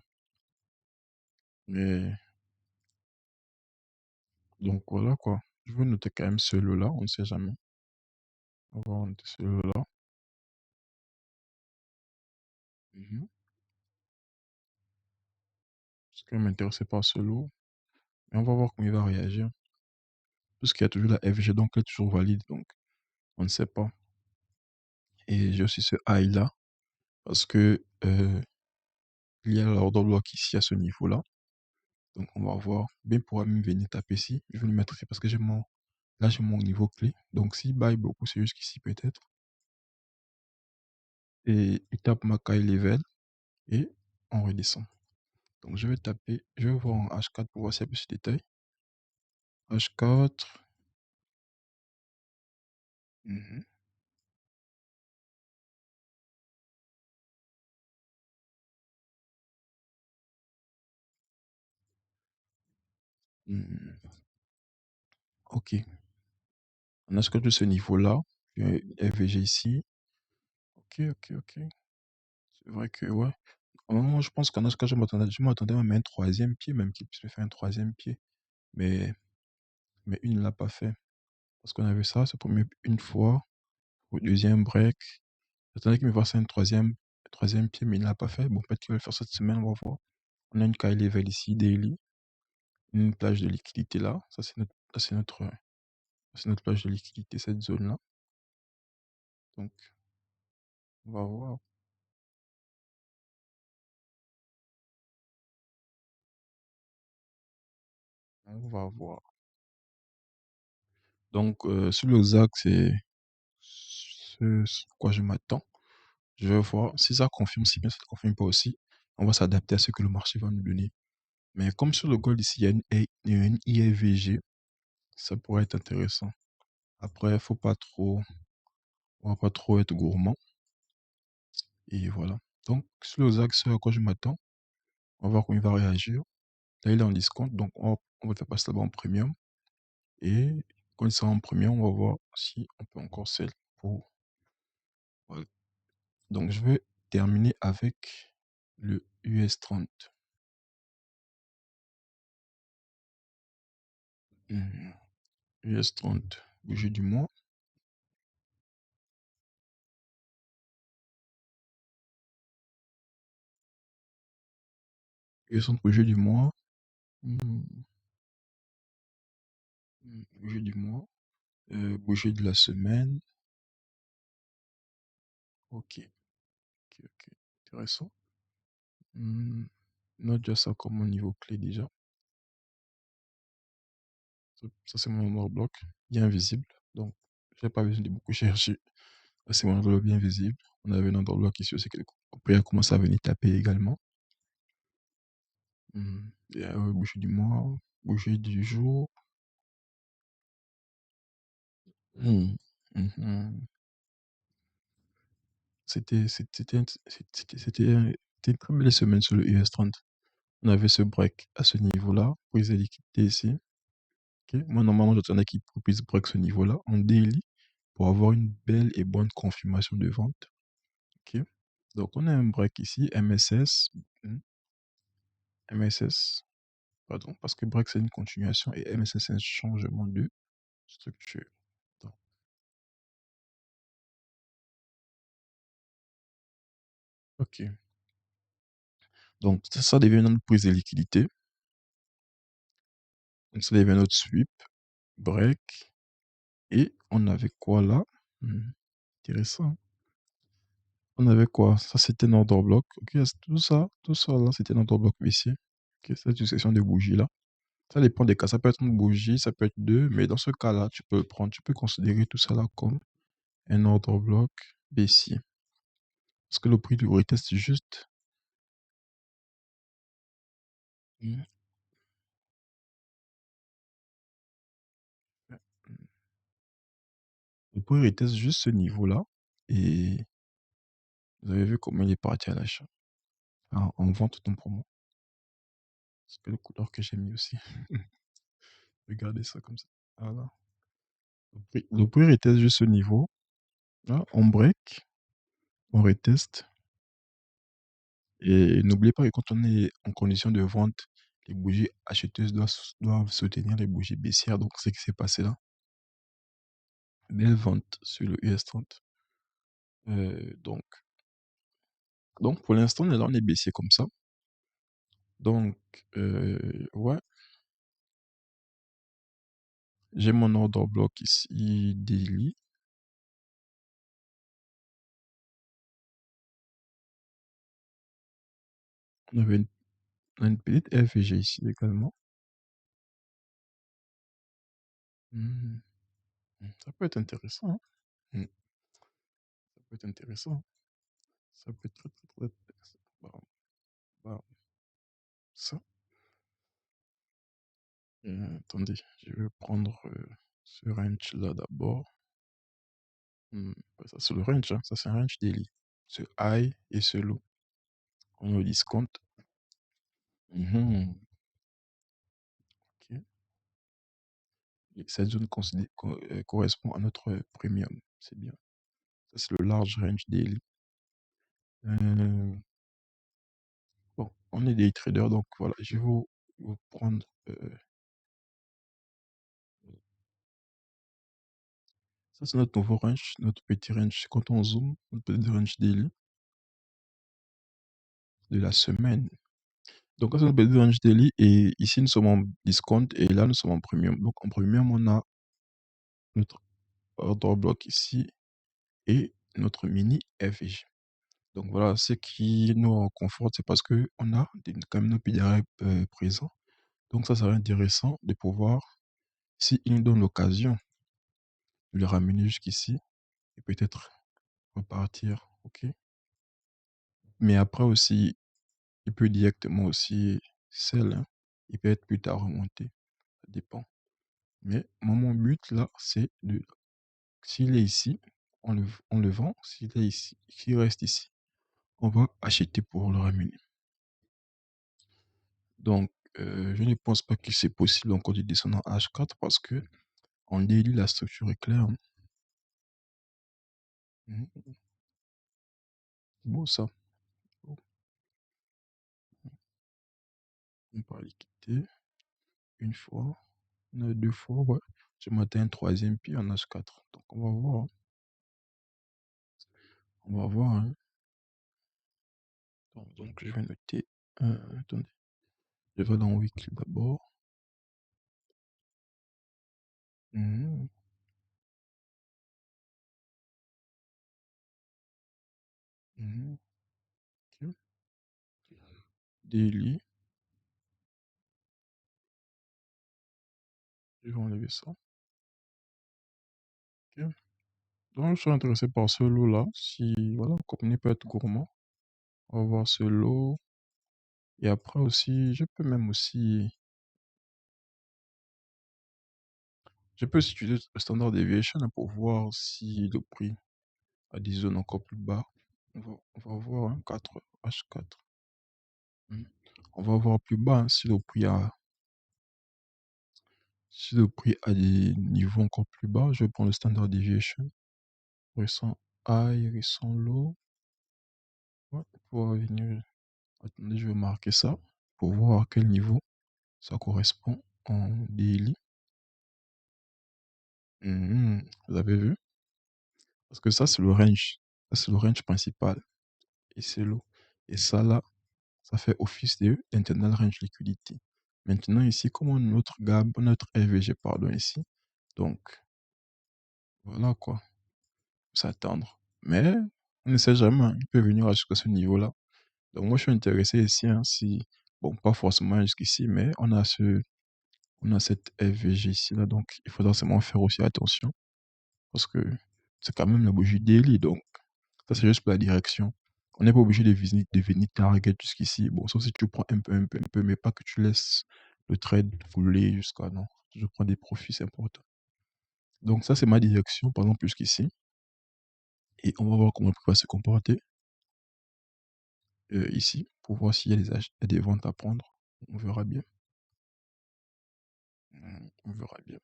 Mais, donc voilà quoi. Je veux noter quand même ce lot là, on ne sait jamais. On va noter ce lot là. Mhm. Parce que m'intéresser par ce lot. Et on va voir comment il va réagir. Puisqu'il y a toujours la FG, donc elle est toujours valide. Donc, on ne sait pas. Et j'ai aussi ce high là. Parce que il y a l'order block ici à ce niveau-là. Donc, on va voir. Ben pourra même venir taper ici. Je vais le mettre ici parce que là, j'ai mon niveau clé. Donc, s'il baille beaucoup, c'est jusqu'ici peut-être. Et il tape ma high level et on redescend. Donc, je vais taper, je vais voir en H4 pour voir s'il y a plus de détails. H4. Mhm. Mhm. Ok. On a H4 de ce niveau-là. FVG ici. Ok, ok, ok. C'est vrai que, ouais. Moi, je pense qu'en H4, je m'attendais même à un troisième pied, même qu'il puisse me faire un troisième pied. Mais, mais il ne l'a pas fait. Parce qu'on a vu ça, c'est premier une fois. Au deuxième break. J'attendais qu'il me fasse un troisième pied, mais il ne l'a pas fait. Bon, peut-être qu'il va le faire cette semaine, on va voir. On a une Kyle level ici, daily. Une plage de liquidité là. Ça, c'est notre plage de liquidité, cette zone-là. Donc, on va voir. On va voir. Donc, sur le ZAC, c'est ce sur quoi je m'attends. Je vais voir si ça confirme, si bien ça ne confirme pas aussi. On va s'adapter à ce que le marché va nous donner. Mais comme sur le gold ici, il y a une IFVG, ça pourrait être intéressant. Après, on va pas trop être gourmand. Et voilà. Donc, sur le ZAC, ce à quoi je m'attends, on va voir comment il va réagir. Là, il est en discount, donc on va le faire passer là-bas en premium. Et quand il sera en premium, on va voir si on peut encore sell pour. Voilà. Donc, je vais terminer avec le US30. US30, bougie du mois. US30, bougie du mois. Hmm, Bougie du mois. Bougie de la semaine. Ok, ok, ok. Intéressant. Note déjà ça comme mon niveau clé déjà. Ça, c'est mon order block, bien visible. Donc, j'ai pas besoin de beaucoup chercher. Ça, c'est mon order block bien visible. On avait un order block ici aussi. Après, il a commencé à venir taper également. Et, bougie du mois, bougie du jour. Hmm, mhm. C'était une très belle semaine sur le US30. On avait ce break à ce niveau-là, prise de liquidité ici. Ok. Moi, normalement, j'attendais qu'il puisse break ce niveau-là en daily pour avoir une belle et bonne confirmation de vente. Ok. Donc, on a un break ici, MSS, hmm, MSS, pardon, parce que break c'est une continuation et MSS c'est un changement de structure. Donc, ok. Donc, ça devient une prise de liquidité. Donc, ça devient notre sweep, break. Et on avait quoi là? Intéressant. On avait quoi? Ça, c'était notre bloc. Ok, tout ça là, c'était notre bloc ici. Ok, cette succession de bougies là. Ça dépend des cas. Ça peut être une bougie, ça peut être deux, mais dans ce cas-là, tu peux considérer tout ça là comme un ordre bloc baissier. Parce que le prix du retest juste. Hmm, Le prix retest juste ce niveau-là. Et vous avez vu comment il est parti à l'achat. En vente non promo. C'est le couleur que j'ai mis aussi. Regardez ça comme ça. Voilà. Le prix retest juste ce niveau. Là, on break, on reteste. Et n'oubliez pas que quand on est en condition de vente, les bougies acheteuses doivent soutenir les bougies baissières. Donc, c'est ce qui s'est passé là. Belle vente sur le US30. Donc, pour l'instant, là, on est baissier comme ça. Donc, ouais, j'ai mon ordre bloc ici, daily. On a une petite FG ici également. Hmm, Ça peut être intéressant, hein. Hmm, Ça peut être intéressant. Ça peut être très, très, très intéressant. Bah, bah, ça. Attendez, je vais prendre ce range-là d'abord. Ouais, ça, c'est le range, hein. Ça, c'est un range daily. Ce high et ce low. On le discount. Mhm. Ok. Et cette zone correspond à notre premium. C'est bien. Ça, c'est le large range daily. Euh, bon, on est des traders, donc voilà, je vais vous prendre. Ça, c'est notre nouveau range, notre petit range. Quand on zoome, notre petit range daily de la semaine. Donc, ça, c'est notre petit range daily. Et ici, nous sommes en discount et là, nous sommes en premium. Donc, en premium, on a notre ordre bloc ici et notre mini FG. Donc voilà, ce qui nous conforte, c'est parce que on a quand même nos PDR présents. Donc ça serait intéressant de pouvoir, s'il nous donne l'occasion de le ramener jusqu'ici et peut-être repartir, ok. Mais après aussi, il peut directement aussi sell, hein. Il peut être plus tard remonté, ça dépend. Mais moi, mon but là, c'est de, s'il est ici, on le vend. S'il est ici, s'il reste ici, on va acheter pour le ramener. Donc, je ne pense pas que c'est possible encore de descendre en H4 parce que en daily, la structure est claire, hein. Mhm. C'est beau ça. Beau. On peut aller quitter une fois, deux fois, ouais. Je m'atteins un troisième pied en H4. Donc, on va voir, hein. On va voir, hein. Donc, je vais noter. Attendez. Je vais dans Weekly d'abord. Mhm. Mhm. Ok. Daily. Je vais enlever ça. Ok. Donc, je suis intéressé par ce lot-là. Si, voilà, comme il peut être gourmand. On va voir ce lot. Et après aussi, je peux aussi utiliser le standard deviation, hein, pour voir si le prix a des zones encore plus bas. On va voir un 4, H4. Hmm. On va voir plus bas hein, si le prix a des niveaux encore plus bas. Je vais prendre le standard deviation. Récent high, récent low. Ouais, pour venir. Attendez, je vais marquer ça pour voir à quel niveau ça correspond en daily. Vous avez vu? Parce que ça, c'est le range. Ça, c'est le range principal. Et c'est low. Et ça, là, ça fait office de internal range liquidity. Maintenant, ici, comme on a notre GAB, notre RVG, pardon, ici. Donc, voilà quoi. S'attendre. Mais, on ne sait jamais, hein, il peut venir jusqu'à ce niveau-là. Donc, moi, je suis intéressé ici, hein, si, bon, pas forcément jusqu'ici, mais on a cette FVG ici, là, donc il faudra seulement faire aussi attention, parce que c'est quand même la bougie daily, donc ça, c'est juste pour la direction. On n'est pas obligé de venir target jusqu'ici. Bon, sauf si tu prends un peu, mais pas que tu laisses le trade couler jusqu'à, non. Je prends des profits, c'est important. Donc ça, c'est ma direction, par exemple, jusqu'ici. Et on va voir comment le prix va se comporter ici, pour voir s'il y a il y a des ventes à prendre. On verra bien. On verra bien.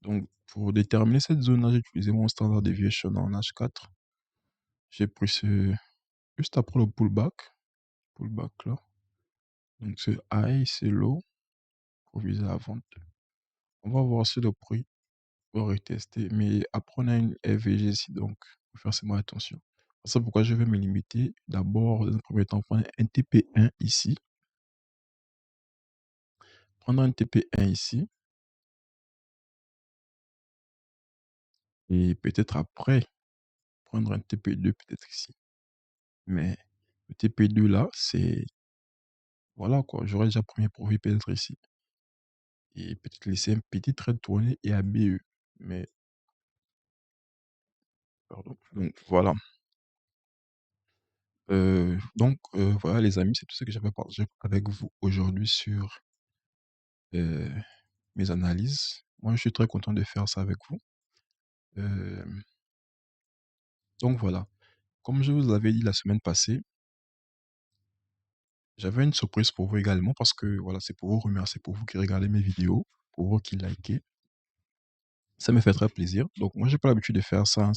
Donc, pour déterminer cette zone-là, j'ai utilisé mon standard deviation en H4. J'ai pris ce juste après le pullback. Pullback là. Donc, ce high, c'est low pour viser la vente. On va voir si le prix va retester. Mais après, on a une FVG ici, donc il faut faire seulement attention. C'est ça pourquoi je vais me limiter d'abord, dans un premier temps, prendre un TP1 ici. Prendre un TP1 ici. Et peut-être après, prendre un TP2 peut-être ici. Mais le TP2 là, c'est... Voilà quoi, j'aurais déjà premier profit peut-être ici. Et peut-être laisser un petit trade tourner et ABE. Mais, pardon. Donc voilà. Voilà les amis, c'est tout ce que j'avais partagé avec vous aujourd'hui sur euh, mes analyses. Moi, je suis très content de faire ça avec vous. Euh, donc voilà. Comme je vous l'avais dit la semaine passée, j'avais une surprise pour vous également parce que voilà, c'est pour vous remercier, pour vous qui regardez mes vidéos, pour vous qui likez. Ça me fait très plaisir. Donc moi, j'ai pas l'habitude de faire ça, hein,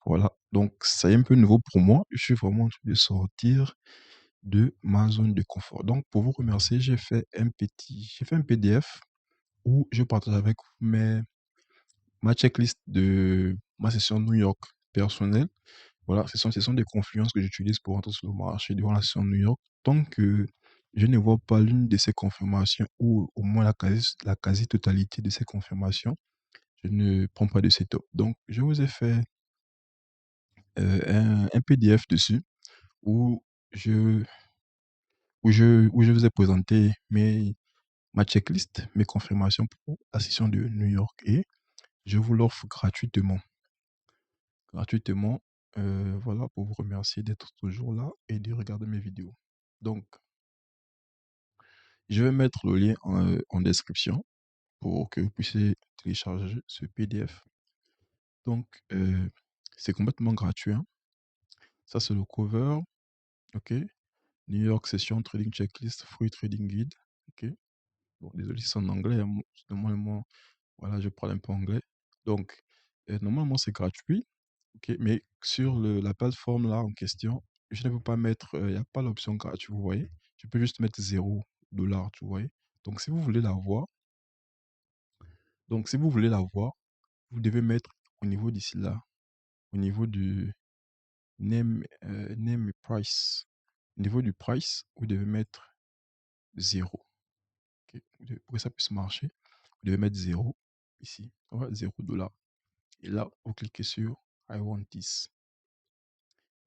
voilà. Donc c'est un peu nouveau pour moi. Je suis vraiment en train de sortir de ma zone de confort. Donc pour vous remercier, j'ai fait un PDF où je partage avec vous ma checklist de ma session New York personnelle. Voilà, ce sont des confluences que j'utilise pour entrer sur le marché durant la session New York. Tant que je ne vois pas l'une de ces confirmations ou au moins la quasi-totalité de ces confirmations, je ne prends pas de setup. Donc, je vous ai fait un PDF dessus où je, où je vous ai présenté ma checklist, mes confirmations pour la session de New York et je vous l'offre gratuitement. Gratuitement, voilà, pour vous remercier d'être toujours là et de regarder mes vidéos. Donc, je vais mettre le lien en description pour que vous puissiez télécharger ce PDF. Donc, c'est complètement gratuit, hein. Ça, c'est le cover. OK. New York Session Trading Checklist Free Trading Guide. OK. Bon, désolé si c'est en anglais, hein. Normalement, voilà, je parle un peu anglais. Donc, normalement, c'est gratuit. OK. Mais sur la plateforme là en question, je ne peux pas mettre, il n'y a pas l'option gratuit, vous voyez. Je peux juste mettre 0 $, tu vois. Donc, si vous voulez la voir, vous devez mettre au niveau d'ici là, au niveau du name et price. Au niveau du price, vous devez mettre 0. Ok. Pour que ça puisse marcher, vous devez mettre 0 ici. Ouais, 0 $. Et là, vous cliquez sur I want this.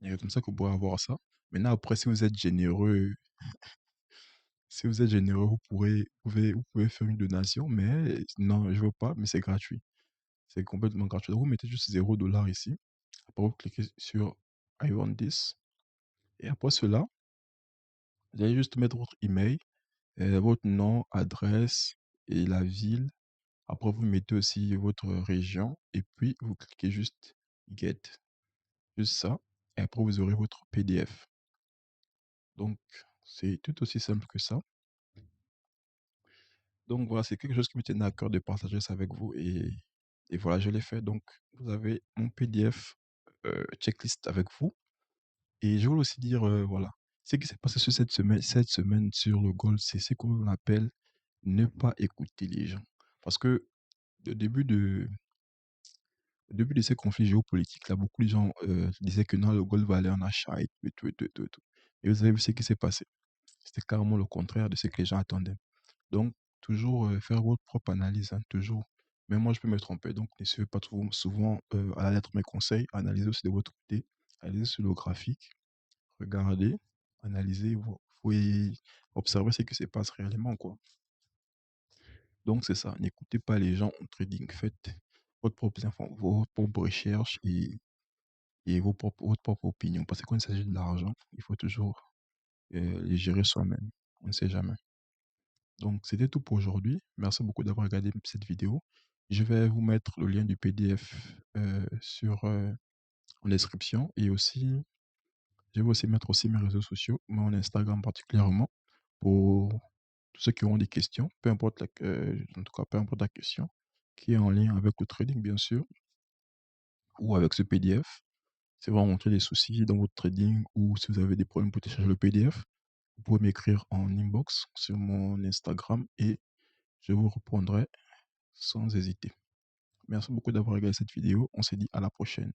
Et comme ça que vous pourrez avoir ça. Maintenant, après, si vous êtes généreux, vous pouvez faire une donation, mais non, je veux pas, mais c'est gratuit. C'est complètement gratuit. Donc, vous mettez juste 0 $ ici. Après, vous cliquez sur I want this. Et après cela, vous allez juste mettre votre email, votre nom, adresse et la ville. Après, vous mettez aussi votre région et puis vous cliquez juste Get. Juste ça. et après vous aurez votre PDF. Donc, c'est tout aussi simple que ça. Donc voilà, c'est quelque chose qui me tenait à cœur de partager ça avec vous et voilà, je l'ai fait. Donc, vous avez mon PDF checklist avec vous. Et je voulais aussi dire, voilà, ce qui s'est passé sur cette semaine sur le golf, c'est ce qu'on appelle ne pas écouter les gens. Parce que au début de, au début de ces conflits géopolitiques, là, beaucoup de gens disaient que non, le golf va aller en achat et tout, et tout, et tout, et tout. Et vous avez vu ce qui s'est passé. C'était carrément le contraire de ce que les gens attendaient. Donc, toujours faire votre propre analyse, hein, toujours. Mais moi, je peux me tromper, donc ne suivez pas trop souvent à la lettre mes conseils. Analysez aussi de votre côté. Analysez sur le graphique. Regardez, analysez, vous pouvez observer ce qui se passe réellement, quoi. Donc, c'est ça. N'écoutez pas les gens en trading. Faites vos propres recherches et votre propre opinion. Parce que quand il s'agit de l'argent, il faut toujours les gérer soi-même. On ne sait jamais. Donc, c'était tout pour aujourd'hui. Merci beaucoup d'avoir regardé cette vidéo. Je vais vous mettre le lien du PDF en description et aussi, je vais aussi mettre aussi mes réseaux sociaux, mon Instagram particulièrement, pour tous ceux qui auront des questions, en tout cas, peu importe la question, qui est en lien avec le trading, bien sûr, ou avec ce PDF. Si vous rencontrez des soucis dans votre trading ou si vous avez des problèmes pour télécharger le PDF, vous pouvez m'écrire en inbox sur mon Instagram et je vous répondrai sans hésiter. Merci beaucoup d'avoir regardé cette vidéo. On se dit à la prochaine.